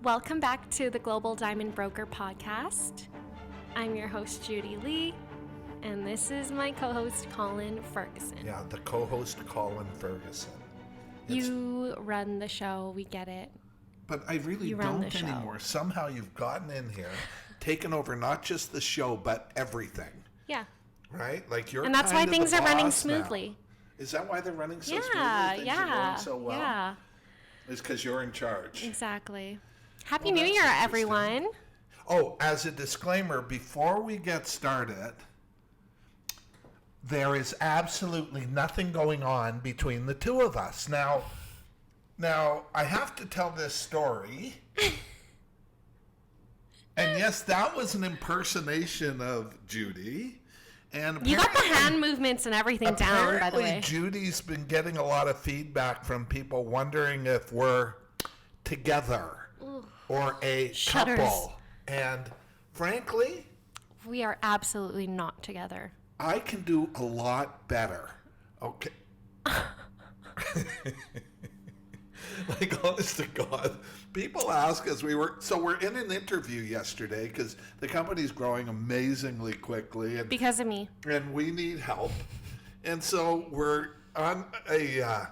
Welcome back to the Global Diamond Broker podcast. I'm your host, Judy Lee, and this is my co-host, Colin Ferguson. Yeah, the co-host, Colin Ferguson. You run the show, we get it. But I really don't anymore. Somehow you've gotten in here, taken over not just the show, but everything. Yeah. Right? Like you're And that's why things are running smoothly. Now. Is that why they're running so smoothly? Things are going so well? Yeah. It's because you're in charge. Exactly. Happy New Year, everyone. Oh, as a disclaimer, before we get started, there is absolutely nothing going on between the two of us. Now, I have to tell this story. And yes, that was an impersonation of Judy. And you got the hand movements and everything down, by the way. Judy's been getting a lot of feedback from people wondering if we're together or a couple. And frankly, we are absolutely not together. I can do a lot better. Okay. Like, honest to God, people ask us, we're in an interview yesterday because the company's growing amazingly quickly. And, because of me. And we need help. And so we're on a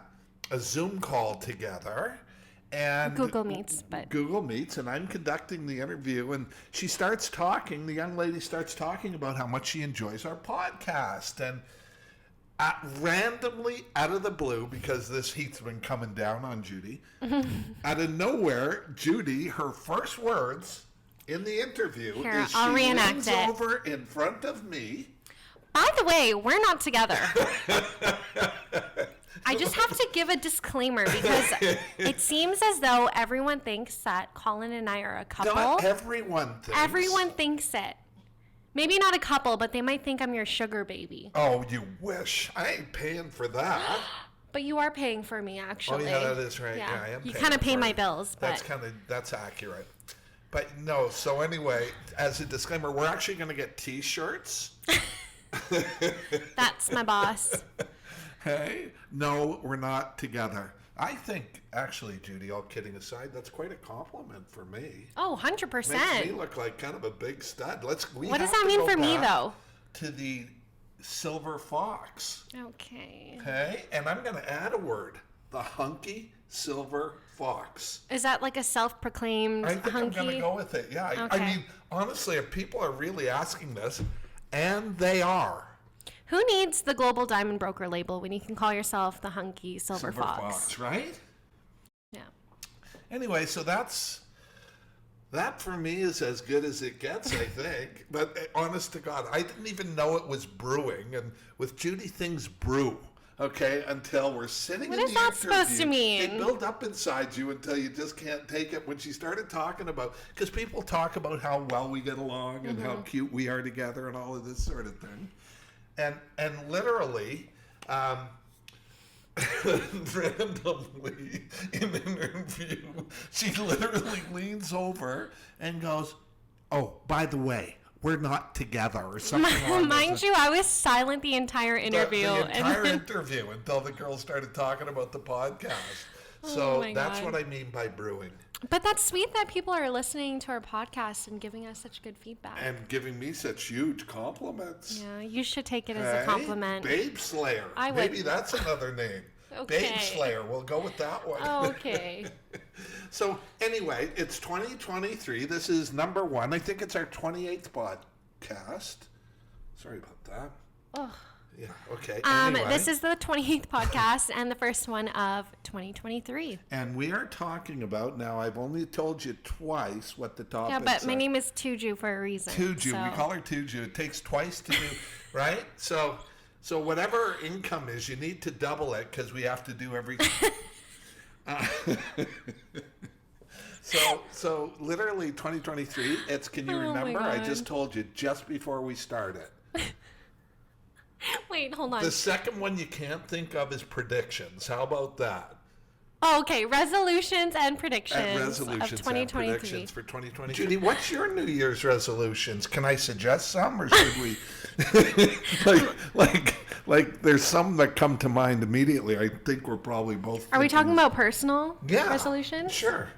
Zoom call together. And Google Meets, and I'm conducting the interview, and she starts talking, the young lady starts talking about how much she enjoys our podcast, and randomly, out of the blue, because this heat's been coming down on Judy, out of nowhere, Judy, her first words in the interview is I'll she reenact leans it. over in front of me. By the way, we're not together. I just have to give a disclaimer because it seems as though everyone thinks that Colin and I are a couple. Not everyone thinks. Everyone thinks it. Maybe not a couple, but they might think I'm your sugar baby. Oh, you wish. I ain't paying for that. But you are paying for me, actually. Oh, yeah, that is right. Yeah, I am. You kind of pay my bills. But That's accurate. But no, so anyway, as a disclaimer, we're actually going to get T-shirts. That's my boss. Hey, no, we're not together. I think, actually, Judy, all kidding aside, that's quite a compliment for me. Oh, 100%. Makes me look like kind of a big stud. What does that mean for me, though? To the Silver Fox. Okay. Okay, and I'm going to add a word, the hunky Silver Fox. Is that like a self-proclaimed hunky? I think I'm going to go with it, yeah. Okay. I mean, honestly, if people are really asking this, and they are. Who needs the Global Diamond Broker label when you can call yourself the hunky Silver Fox? Right? Yeah. Anyway, so that for me is as good as it gets, I think. But honest to God, I didn't even know it was brewing. And with Judy, things brew, okay, until we're sitting in the interview. What is that supposed to mean? They build up inside you until you just can't take it. When she started talking about, because people talk about how well we get along and how cute we are together and all of this sort of thing. And literally, randomly in an interview, she literally leans over and goes, "Oh, by the way, we're not together," or something. Mind you, I was silent the entire interview. The entire interview until the girls started talking about the podcast. So that's what I mean by brewing. But that's sweet that people are listening to our podcast and giving us such good feedback. And giving me such huge compliments. Yeah, you should take it as a compliment. Babe Slayer. Maybe that's another name. Okay. Babe Slayer. We'll go with that one. Okay. So anyway, it's 2023. This is number 1. I think it's our 28th podcast. Sorry about that. Oh. Yeah, okay. Anyway. This is the 28th podcast and the first one of 2023. And we are talking about, now I've only told you twice what the topic is. Yeah, but my name is Tuju for a reason. Tuju, we call her Tuju. It takes twice to do, right? So whatever income is, you need to double it because we have to do everything. So literally 2023, can you remember? I just told you just before we started. Wait, hold on. The second one you can't think of is predictions. How about that? Oh, okay. Resolutions and predictions, of 2023. And predictions for 2020. Judy, what's your New Year's resolutions? Can I suggest some, or should we? like, there's some that come to mind immediately. I think we're probably both. Are we talking about personal resolutions? Sure.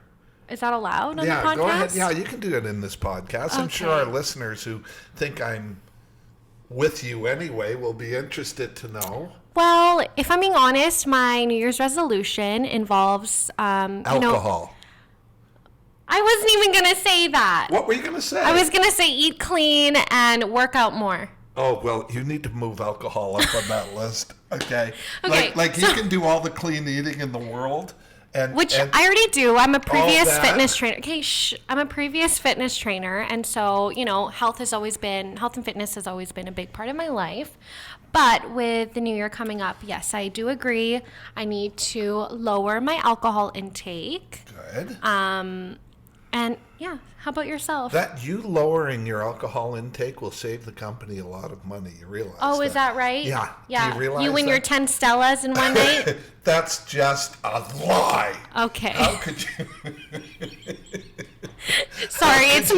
Is that allowed on the podcast? Yeah, go ahead. Yeah, you can do it in this podcast. I'm sure our listeners who think I'm with you anyway will be interested to know. Well, if I'm being honest, my New Year's resolution involves Alcohol. I wasn't even going to say that. What were you going to say? I was going to say eat clean and work out more. Oh, well, you need to move alcohol up on that list. Okay. Okay. Like you can do all the clean eating in the world. Which I already do. I'm a previous fitness trainer. Okay, I'm a previous fitness trainer. And so, health and fitness has always been a big part of my life. But with the new year coming up, yes, I do agree. I need to lower my alcohol intake. Good. And yeah, how about yourself? That you lowering your alcohol intake will save the company a lot of money. You realize Oh, is that right? Yeah. Yeah. Do you realize you win your 10 Stellas in one night? That's just a lie. Okay. How could you? Sorry, it's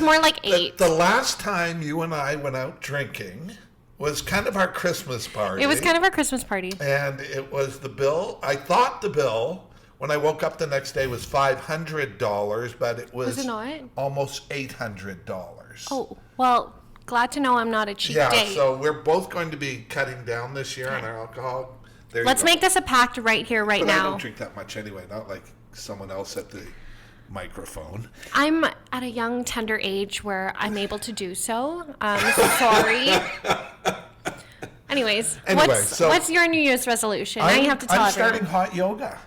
more like 8. The last time you and I went out drinking was kind of our Christmas party. It was kind of our Christmas party. And it was the bill. I thought the bill, when I woke up the next day, was $500, but it was it not? Almost $800. Oh, well, glad to know I'm not a cheap date. Yeah, so we're both going to be cutting down this year on our alcohol. Let's make this a pact right here, right now. I don't drink that much anyway, not like someone else at the microphone. I'm at a young, tender age where I'm able to do so. Sorry. Anyways, what's your New Year's resolution? Now you have to tell I'm everyone. starting hot yoga.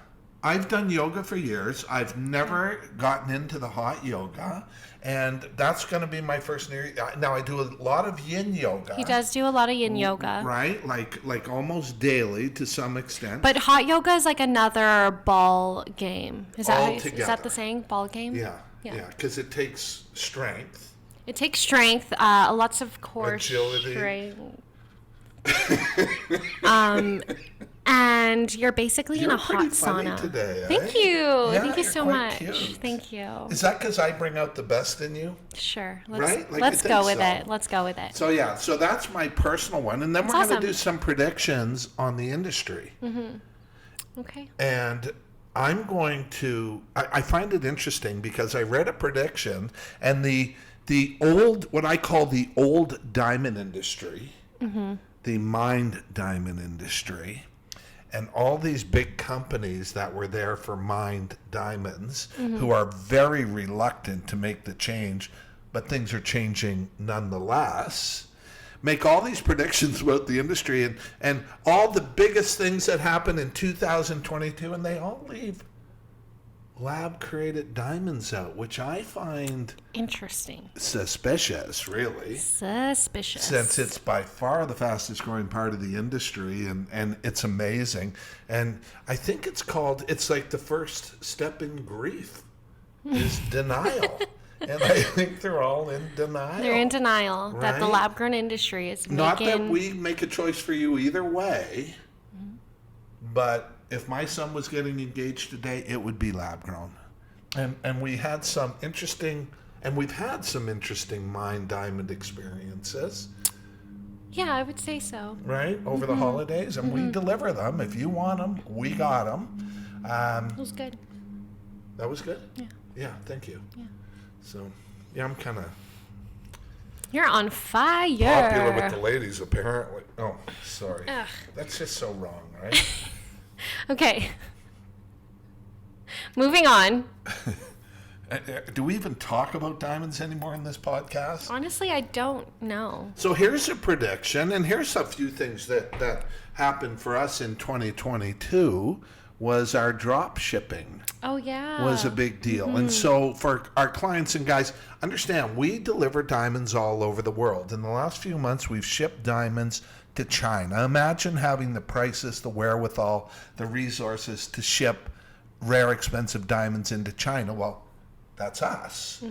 I've done yoga for years. I've never gotten into the hot yoga, and that's going to be my first New Year. Now, I do a lot of yin yoga. He does do a lot of yin yoga. Right? Like almost daily to some extent. But hot yoga is like another ball game. Is that the saying? Ball game? Yeah. Yeah, because it takes strength. It takes strength, lots of core agility. Strength. And you're basically in a hot sauna. Today, Thank you. Yeah, Thank you so much. Cute. Thank you. Is that because I bring out the best in you? Sure. Let's go with it. Let's go with it. So yeah, so that's my personal one, and then we're going to do some predictions on the industry. Mm-hmm. Okay. And I'm going to. I find it interesting because I read a prediction, and the old, what I call the old diamond industry, the mined diamond industry. And all these big companies that were there for mined diamonds, who are very reluctant to make the change, but things are changing nonetheless, make all these predictions about the industry and all the biggest things that happen in 2022, and they all leave lab-created diamonds out, which I find interesting. Suspicious, really. Suspicious. Since it's by far the fastest growing part of the industry, and it's amazing. And I think it's like the first step in grief is denial. And I think they're all in denial. They're in denial that the lab-grown industry is making... Not that we make a choice for you either way, but if my son was getting engaged today, it would be lab-grown. And we had some interesting... And we've had some interesting mine diamond experiences. Yeah, I would say so. Right? Over the holidays. And we deliver them. If you want them, we got them. That was good. That was good? Yeah. Yeah, thank you. Yeah. So, yeah, I'm kind of... You're on fire. Popular with the ladies, apparently. Oh, sorry. Ugh. That's just so wrong, right? Okay. Moving on. Do we even talk about diamonds anymore in this podcast? Honestly, I don't know. So here's a prediction, and here's a few things that happened for us in 2022 was our drop shipping. Oh, yeah. Was a big deal. And so for our clients and guys, understand, we deliver diamonds all over the world. In the last few months, we've shipped diamonds to China. Imagine having the prices, the wherewithal, the resources to ship rare, expensive diamonds into China. Well, that's us.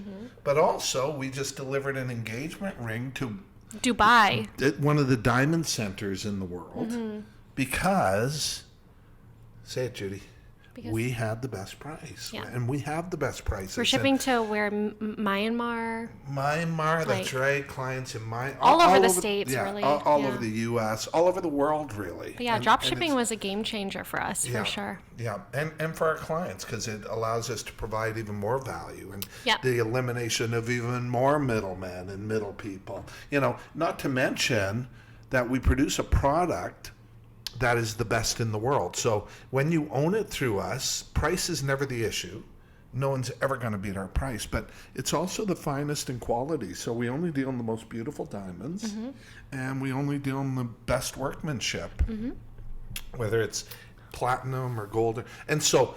But also, we just delivered an engagement ring to Dubai, one of the diamond centers in the world, because, say it, Judy, because we had the best price. Yeah. And we have the best prices. we're shipping to where Myanmar. Myanmar, that's Like, right. Clients in Myanmar. all over the States, really. All Yeah. over the U.S., all over the world, really. But yeah, And- drop and shipping it's- was a game changer for us, for sure. Yeah, and for our clients, because it allows us to provide even more value and Yeah. the elimination of even more middlemen and middle people. Not to mention that we produce a product that is the best in the world. So when you own it through us, price is never the issue. No one's ever going to beat our price, but it's also the finest in quality. So we only deal in the most beautiful diamonds, and we only deal in the best workmanship, whether it's platinum or gold. And so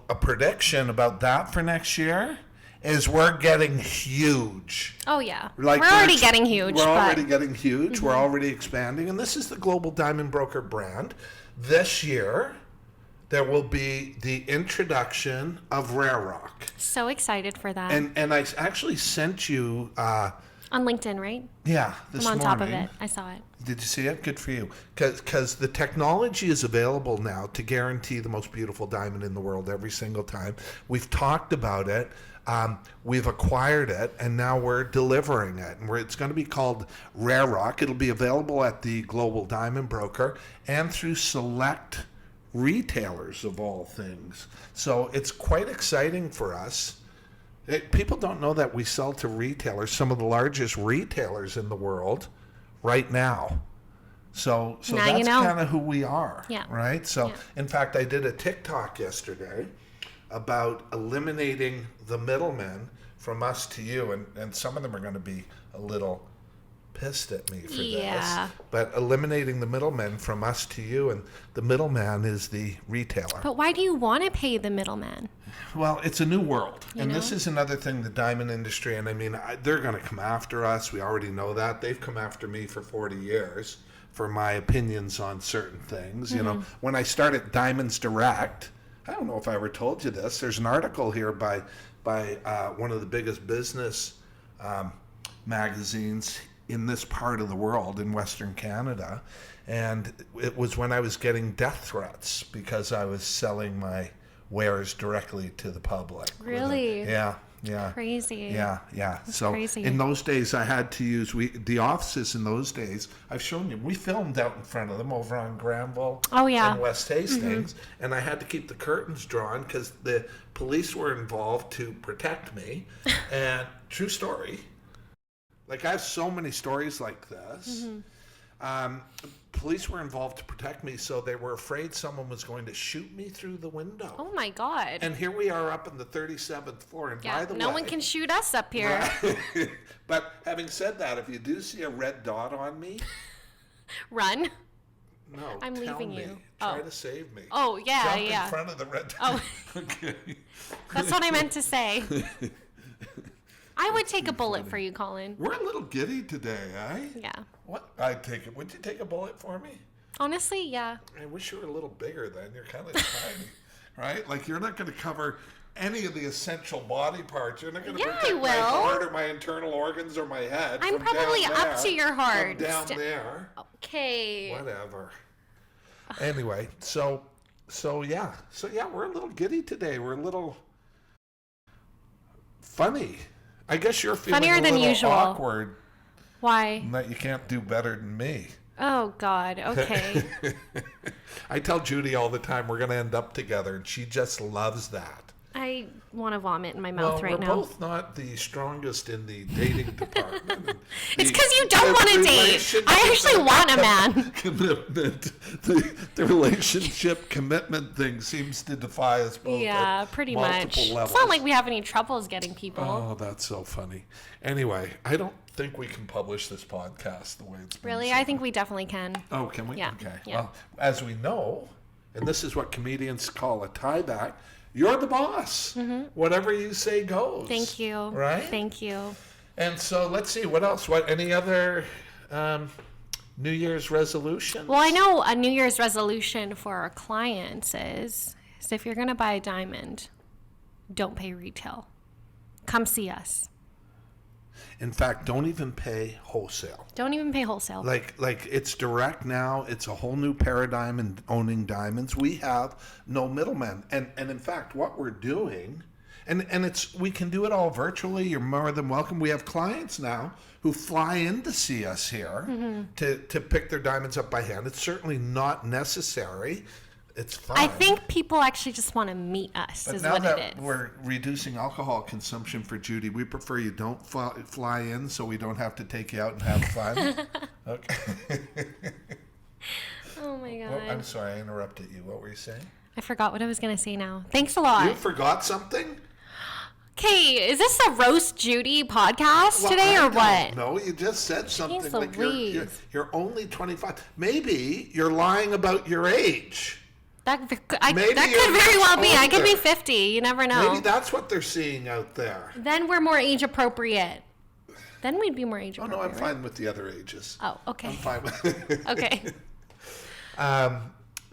a prediction about that for next year is we're getting huge. Oh yeah, Like we're already getting huge. We're but already getting huge. We're already expanding, and this is the Global Diamond Broker brand. This year, there will be the introduction of Rare Rock, so excited for that. and I actually sent you, On LinkedIn, right? this I'm on morning. top of it. I saw it. Did you see it? Good for you. Because the technology is available now to guarantee the most beautiful diamond in the world every single time. We've talked about it. We've acquired it, and now we're delivering it. And it's going to be called Rare Rock. It'll be available at the Global Diamond Broker and through select retailers of all things. So it's quite exciting for us. People don't know that we sell to retailers, some of the largest retailers in the world right now. So Now that's you know. kind of who we are, Yeah. right? So Yeah. in fact, I did a TikTok yesterday about eliminating the middlemen from us to you, and some of them are going to be a little pissed at me for Yeah. this. But eliminating the middlemen from us to you, and the middleman is the retailer. But why do you want to pay the middleman? Well, it's a new world. You And know? this is another thing, the diamond industry, and they're going to come after us. We already know that. They've come after me for 40 years for my opinions on certain things. When I started Diamonds Direct, I don't know if I ever told you this. There's an article here by one of the biggest business magazines in this part of the world, in Western Canada. And it was when I was getting death threats because I was selling my wares directly to the public. Really? Yeah. Crazy. Yeah. So crazy. in those days, I had to use the offices. In those days, I've shown you. We filmed out in front of them over on Granville. Oh, yeah. And West Hastings, and I had to keep the curtains drawn because the police were involved to protect me. And true story. Like, I have so many stories like this. Police were involved to protect me, so they were afraid someone was going to shoot me through the window. Oh my God. And here we are up on the 37th floor. And by the no way, one can shoot us up here. But having said that, if you do see a red dot on me, Run. no, I'm tell leaving me. you. Try Oh. to save me. Oh, yeah, Jump yeah. in front of the red dot. Oh. Okay. That's what I meant to say. I would take a bullet for you, Colin. We're a little giddy today, eh? Yeah. What? I'd take it. Would you take a bullet for me? Honestly, yeah. I wish you were a little bigger then. You're kind of tiny, right? Like, you're not going to cover any of the essential body parts. You're not going to Yeah, I protect my will. heart or my internal organs or my head. I'm from probably down up there, to your heart. From down there. Okay. Whatever. Anyway, so yeah, we're a little giddy today. We're a little funny. I guess you're feeling Funnier a than little usual. awkward Why? that you can't do better than me. Oh, God. Okay. I tell Judy all the time we're going to end up together, and she just loves that. I want to vomit in my mouth right we're now. both not the strongest in the dating department. It's because you don't want to date. I actually want a man. Commitment. The relationship commitment thing seems to defy us both. Yeah, at pretty multiple much. levels. It's not like we have any troubles getting people. Oh, that's so funny. Anyway, I don't think we can publish this podcast the way it's been Really? said. I think we definitely can. Oh, can we? Yeah, Okay. yeah. Well, as we know, and this is what comedians call a tieback, you're the boss. Whatever you say goes. Thank you. Right? Thank you. And so let's see, what else? Any other New Year's resolutions? Well, I know a New Year's resolution for our clients is if you're going to buy a diamond, don't pay retail. Come see us. In fact, don't even pay wholesale. Don't even pay wholesale. Like it's direct now. It's a whole new paradigm in owning diamonds. We have no middlemen. And in fact, what we're doing, and we can do it all virtually. You're more than welcome. We have clients now who fly in to see us here to pick their diamonds up by hand. It's certainly not necessary. It's fun. I think people actually just want to meet us, But is now what that it is. we're reducing alcohol consumption for Judy, we prefer you don't fly in so we don't have to take you out and have fun. Okay. Oh my God. Well, I'm sorry, I interrupted you. What were you saying? I forgot what I was going to say now. Thanks a lot. You forgot something? Okay, is this a Roast Judy podcast today or what? No, you just said something Jeez like Louise. you're only 25. Maybe you're lying about your age. That Maybe could you're very well much be. I could be older. 50. You never know. Maybe that's what they're seeing out there. Then we're more age appropriate. Then we'd be more age Oh, appropriate. no, I'm fine with the other ages. Oh, okay. I'm fine with Okay.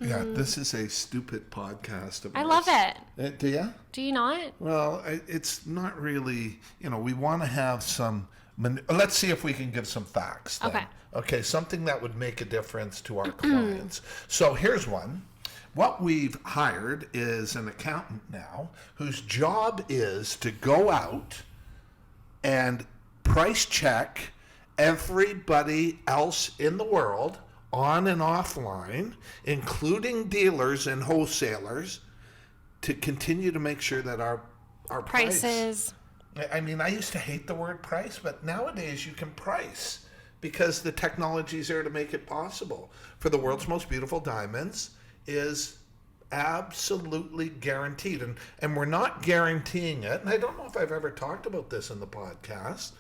Yeah, this is a stupid podcast. Of I love ours. it. Do you? Do you not? Well, it's not really, we want to have some, let's see if we can give some facts then. Okay. Okay, something that would make a difference to our clients. So here's one. What we've hired is an accountant now whose job is to go out and price check everybody else in the world on and offline, including dealers and wholesalers, to continue to make sure that our Prices. I mean, I used to hate the word price, but nowadays you can price because the technology is there to make it possible. For the world's most beautiful diamonds is absolutely guaranteed. And we're not guaranteeing it, and I don't know if I've ever talked about this in the podcast.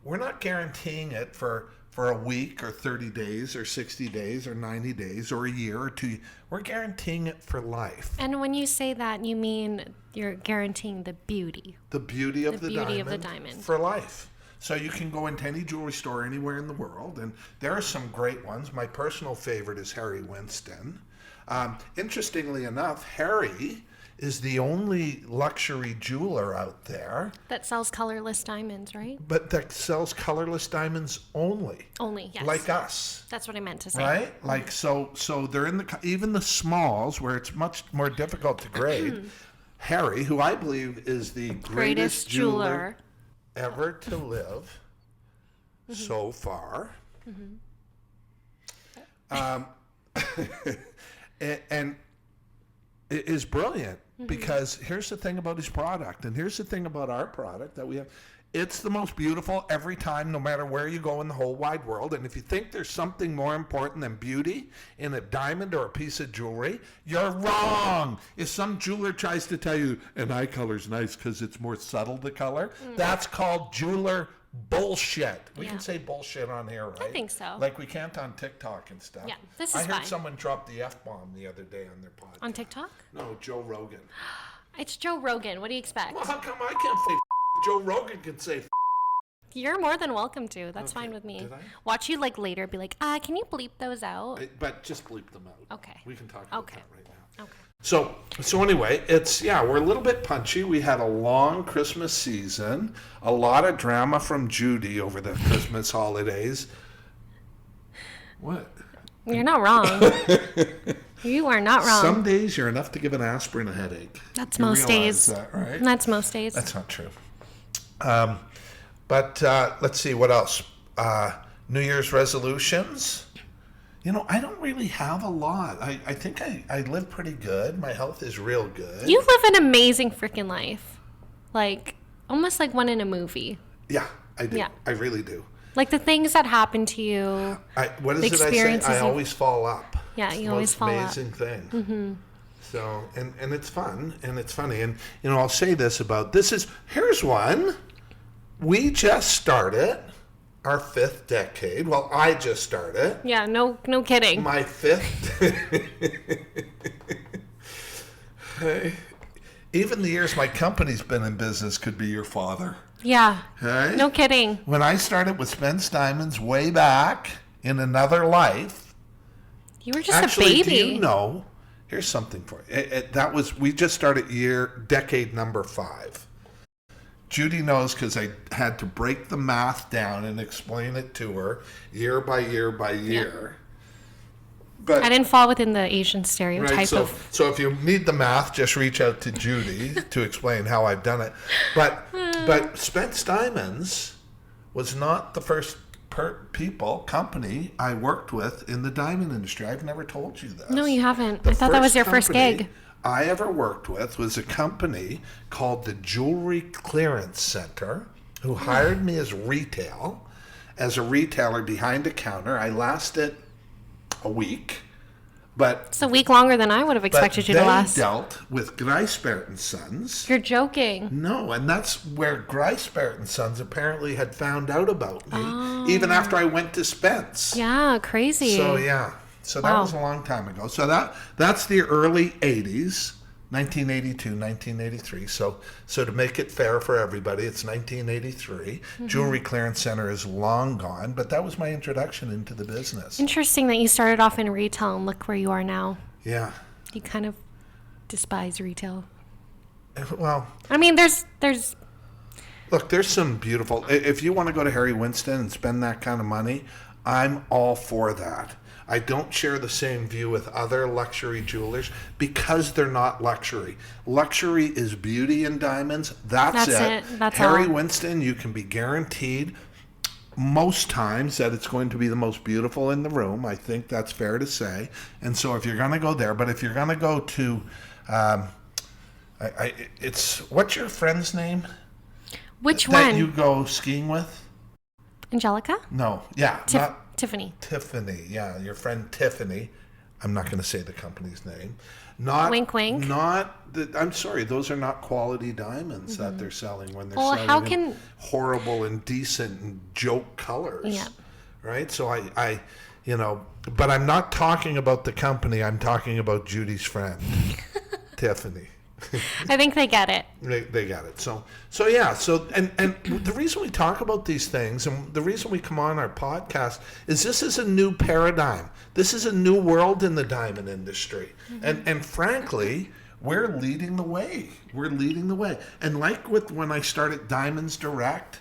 We're not guaranteeing it for a week or 30 days or 60 days or 90 days or a year or 2 years. We're guaranteeing it for life. And when you say that, you mean you're guaranteeing the beauty. The beauty of the beauty of the diamond diamond. for life. So you can go into any jewelry store anywhere in the world, and there are some great ones. My personal favorite is Harry Winston. Interestingly enough, Harry is the only luxury jeweler out there, That sells colorless diamonds, right? but that sells colorless diamonds only, Only, yes. like us. That's what I meant to say. Right? Like, so they're in even the smalls where it's much more difficult to grade. Harry, who I believe is the greatest jeweler ever to live so far. And it is brilliant because here's the thing about his product, and here's the thing about our product that we have. It's the most beautiful every time, no matter where you go in the whole wide world. And if you think there's something more important than beauty in a diamond or a piece of jewelry, you're wrong. If some jeweler tries to tell you an eye color's nice because it's more subtle, the color, that's called jeweler bullshit. We can say bullshit on here, right? I think so. Like we can't on TikTok and stuff. Yeah, this I is heard fine. someone drop the F-bomb the other day on their podcast. On TikTok? No, Joe Rogan. It's Joe Rogan. What do you expect? Well, how come I can't say Joe Rogan can say You're more than welcome to. That's fine with me. Did I? Watch you later be like, can you bleep those out? But just bleep them out. Okay. We can talk about Okay. that right now. Okay. So anyway, we're a little bit punchy. We had a long Christmas season, a lot of drama from Judy over the Christmas holidays. What? You're not wrong. You are not wrong. Some days you're enough to give an aspirin a headache. That's You most realize days. that, right? That's most days. That's not true. But let's see, what else? New Year's resolutions. I don't really have a lot. I think I live pretty good. My health is real good. You live an amazing freaking life. Like, almost like one in a movie. Yeah, I do. Yeah. I really do. Like the things that happen to you. What The is it I say? experiences I you've- always fall up. Yeah, It's you the always most fall up. amazing thing. Mm-hmm. So, and it's fun, and it's funny. And, I'll say this about here's one. We just started our 5th decade. Well, I just started. Yeah, no kidding. My 5th. Even the years my company's been in business could be your father. Yeah. Hey? No kidding. When I started with Spence Diamonds way back in another life, You were just actually, a baby. do you know? Here's something for you. We just started decade number 5. Judy knows because I had to break the math down and explain it to her year by year by year. But I didn't fall within the Asian stereotype right, of. so if you need the math, just reach out to Judy to explain how I've done it. But Spence Diamonds was not the first company I worked with in the diamond industry. I've never told you this. No, you haven't. The I thought that was your first company gig. I ever worked with was a company called the Jewelry Clearance Center, who hired me as a retailer behind a counter. I lasted a week, but It's a week longer than I would have expected you to last. they dealt with Grijsbert and Sons. You're joking. No, and that's where Grijsbert and Sons apparently had found out about me, even after I went to Spence. Yeah, crazy. So yeah, so that Wow. was a long time ago. So that's the early 80s, 1982, 1983. So to make it fair for everybody, it's 1983. Jewelry Clearance Center is long gone, but that was my introduction into the business. Interesting that you started off in retail and look where you are now. Yeah. You kind of despise retail. Well, I mean, there's look, there's some beautiful. If you want to go to Harry Winston and spend that kind of money, I'm all for that. I don't share the same view with other luxury jewelers because they're not luxury. Luxury is beauty in diamonds. That's it. That's Harry all. Winston, you can be guaranteed most times that it's going to be the most beautiful in the room. I think that's fair to say. And so if you're going to go there, but if you're going to go to, it's what's your friend's name? which That one? you go skiing with? Angelica? No, yeah, not Tiffany. Tiffany. Yeah, your friend Tiffany. I'm not going to say the company's name. Not Wink, wink. Not the, I'm sorry, those are not quality diamonds that they're selling when they're Well, selling how in can- horrible, indecent, and joke colors. Yeah. Right. So I, but I'm not talking about the company. I'm talking about Judy's friend, Tiffany. I think they get it. They got it. So yeah. So and the reason we talk about these things and the reason we come on our podcast is this is a new paradigm. This is a new world in the diamond industry, and frankly, we're leading the way. We're leading the way. And like with when I started Diamonds Direct,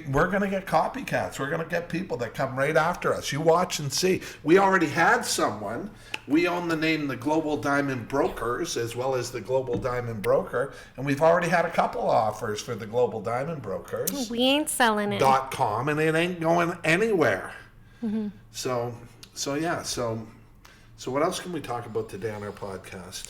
we're going to get copycats. We're going to get people that come right after us. You watch and see. We already had someone. We own the name the Global Diamond Brokers as well as the Global Diamond Broker. And we've already had a couple offers for the Global Diamond Brokers. We ain't selling it. .com, and it ain't going anywhere. So yeah. So what else can we talk about today on our podcast?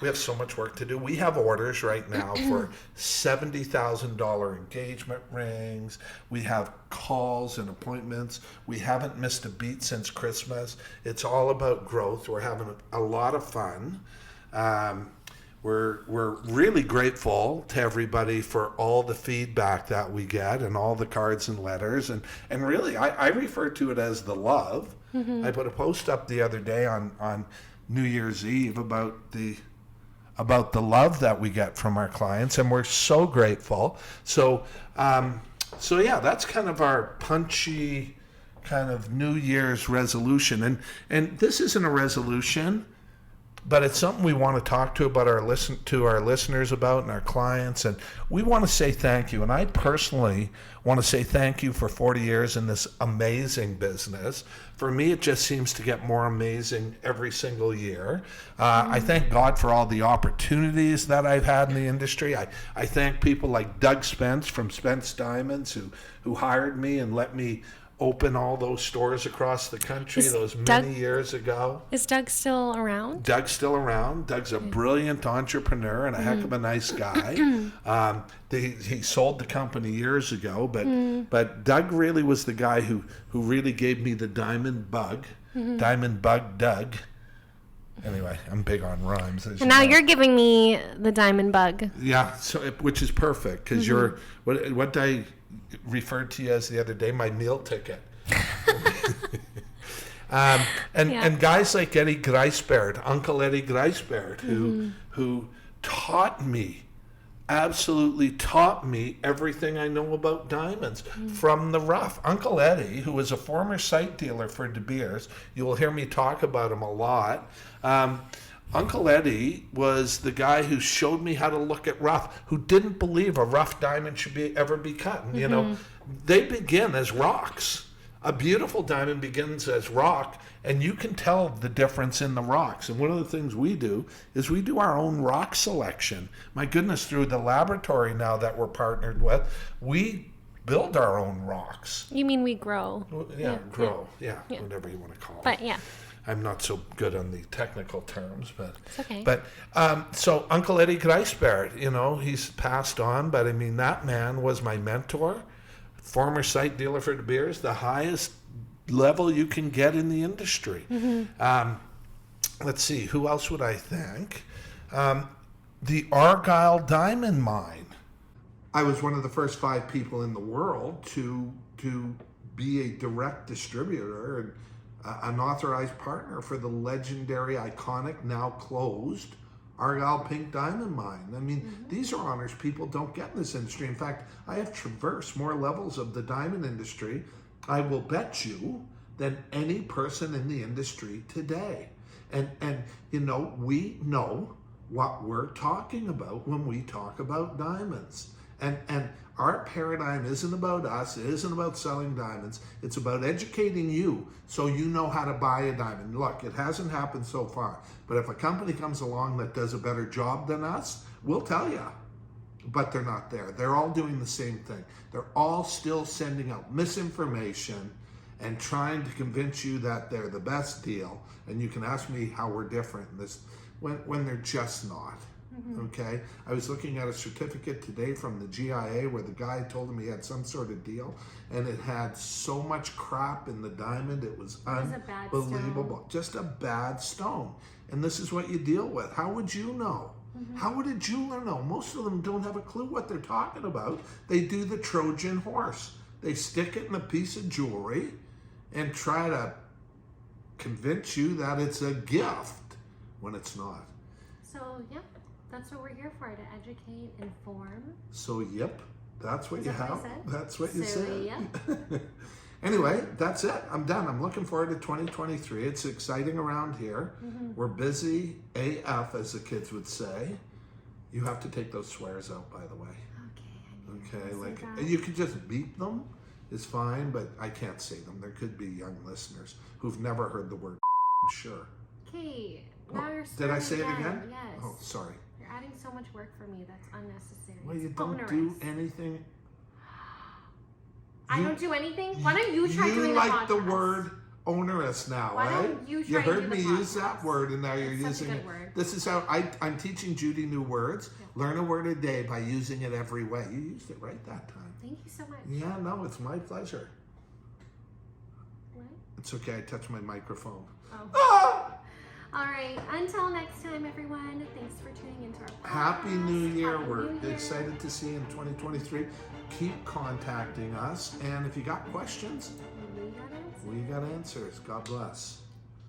We have so much work to do. We have orders right now for $70,000 engagement rings. We have calls and appointments. We haven't missed a beat since Christmas. It's all about growth. We're having a lot of fun. We're really grateful to everybody for all the feedback that we get and all the cards and letters. And really, I refer to it as the love. I put a post up the other day on New Year's Eve about the love that we get from our clients, and we're so grateful. So yeah, that's kind of our punchy kind of New Year's resolution. And this isn't a resolution, but it's something we want to talk to our listeners about and our clients, and we want to say thank you. And I personally want to say thank you for 40 years in this amazing business. For me, it just seems to get more amazing every single year. I thank God for all the opportunities that I've had in the industry. I thank people like Doug Spence from Spence Diamonds who hired me and let me open all those stores across the country many years ago. Is Doug still around? Doug's still around. Doug's a brilliant entrepreneur and a heck of a nice guy. He sold the company years ago, but Doug really was the guy who really gave me the diamond bug, Diamond Bug Doug. Anyway, I'm big on rhymes. And now you're giving me the diamond bug. Yeah, which is perfect because you're what I referred to you as the other day, my meal ticket. And guys like Eddie Grijsbert, Uncle Eddie Grijsbert, who absolutely taught me everything I know about diamonds from the rough. Uncle Eddie, who was a former site dealer for De Beers, you will hear me talk about him a lot. Uncle Eddie was the guy who showed me how to look at rough, who didn't believe a rough diamond should ever be cut. And, you know, they begin as rocks. A beautiful diamond begins as rock, and you can tell the difference in the rocks. And one of the things we do is we do our own rock selection. My goodness, through the laboratory now that we're partnered with, we build our own rocks. You mean we grow? Grow. Yeah, whatever you want to call it. But yeah. I'm not so good on the technical terms, but It's okay. But so Uncle Eddie Greisbert, you know, he's passed on, but I mean that man was my mentor, former site dealer for De Beers, the highest level you can get in the industry. Let's see, who else would I thank? The Argyle Diamond Mine. I was one of the first 5 people in the world to be a direct distributor and an authorized partner for the legendary, iconic, now closed Argyle Pink Diamond Mine. I mean, these are honors people don't get in this industry. In fact, I have traversed more levels of the diamond industry, I will bet you, than any person in the industry today. And you know, we know what we're talking about when we talk about diamonds. And our paradigm isn't about us, it isn't about selling diamonds, it's about educating you so you know how to buy a diamond. Look, it hasn't happened so far, but if a company comes along that does a better job than us, we'll tell you. But they're not there. They're all doing the same thing. They're all still sending out misinformation and trying to convince you that they're the best deal. And you can ask me how we're different in this when they're just not. Okay, I was looking at a certificate today from the GIA where the guy told him he had some sort of deal, and it had so much crap in the diamond, it was unbelievable. Just a bad stone. And this is what you deal with. How would you know? How would a jeweler know? Most of them don't have a clue what they're talking about. They do the Trojan horse. They stick it in a piece of jewelry and try to convince you that it's a gift when it's not. So, yep, that's what we're here for, to educate, inform. So, yep, that's what Is you that what have. I said? That's what you So, said. yep. Anyway, that's it. I'm done. I'm looking forward to 2023. It's exciting around here. We're busy AF, as the kids would say. You have to take those swears out, by the way. Okay, like you could just beep them. It's fine, but I can't say them. There could be young listeners who've never heard the word. Sure. Okay, now you're Did I say it again? Yes. Oh, sorry. You're adding so much work for me that's unnecessary. Well, you It's don't onerous. do anything. I don't do anything? Why don't you try doing You the like podcast? the word onerous now, Why right? don't you try heard to do me the use podcast? that word, and now you're It's such a using good it. word. This is how I'm teaching Judy new words. Learn a word a day by using it every way. You used it right that time. Thank you so much. Yeah, no, it's my pleasure. What? It's okay. I touched my microphone. Oh. Ah! All right. Until next time, everyone. Thanks for tuning into our podcast. Happy New Year. Happy We're New Year. excited to see you in 2023. Keep contacting us. And if you got questions, We got it. we got answers. God bless.